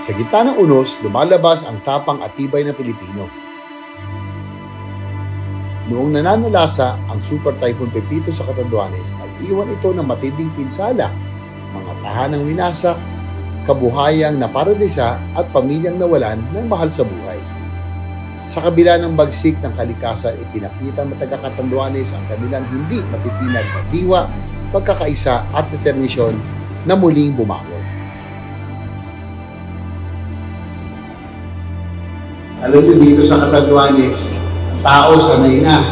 Sa gitna ng unos, lumalabas ang tapang at tibay na Pilipino. Noong nananalasa ang Super Typhoon Pepito sa Catanduanes, nag-iwan ito ng matinding pinsala, mga tahanang winasak, kabuhayang naparalisa at pamilyang nawalan ng mahal sa buhay. Sa kabila ng bagsik ng kalikasan, ipinakita ng taga-Catanduanes ang kanilang hindi matitinag na diwa, pagkakaisa at determinasyon na muling bumangon. Alam niyo, dito sa Catanduanes, tao sanay na.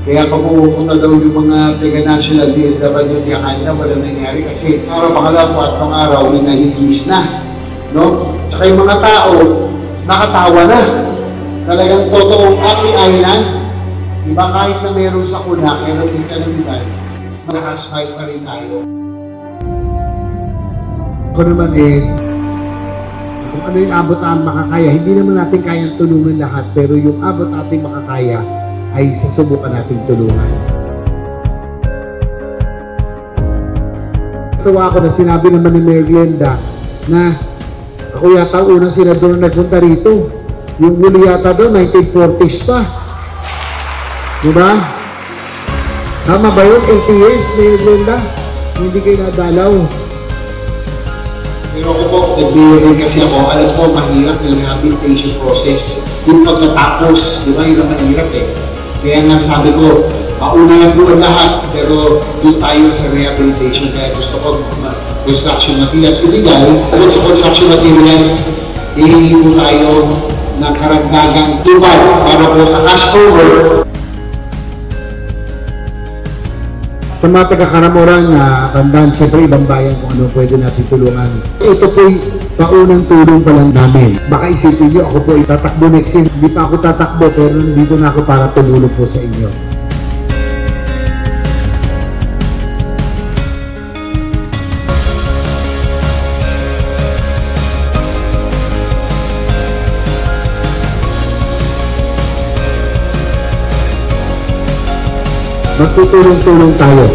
Kaya pag pupunta daw yung mga taga-national DSWD, kahit na wala nangyari kasi araw pangalawa at araw, inalilis na. No? Tsaka yung mga tao, nakatawa na. Talagang totoong happy island. Diba kahit na meron sa kuna, meron yung kalamidad, nakasmile pa rin tayo. Ako naman kung ano yung abot ang makakaya, hindi naman natin kayang tulungan lahat, pero yung abot ating makakaya ay sasubukan nating tulungan. Tawa ako na sinabi naman ni Mayor Glenda na ako yata ang unang senador na nagpunta rito. Yung huli yata doon, 1940s pa. Diba? Tama ba yun? 80 years, Mayor Glenda? Hindi kayo nadalaw. Pero ako po, nag-rin kasi ako, alam ko, mahirap yung rehabilitation process. Yung pagkatapos, di ba, yun ang mahirap eh. Kaya nga sabi ko, mauna lang po ang lahat, pero doon tayo sa rehabilitation. Kaya gusto ko construction materials. Hindi guys, bukod sa construction materials, hihingi po tayo ng karagdagang tubad para po sa cash forward. Sa mga taga-Karamoran na tandaan, siyempre ibang bayan kung ano pwede natin tulungan. Ito po'y paunang tulong pa lang namin. Baka isipin nyo, ako po'y tatakbo next year. Hindi pa ako tatakbo, pero nandito na ako para tumulong po sa inyo. Magtutulong-tulong tayo.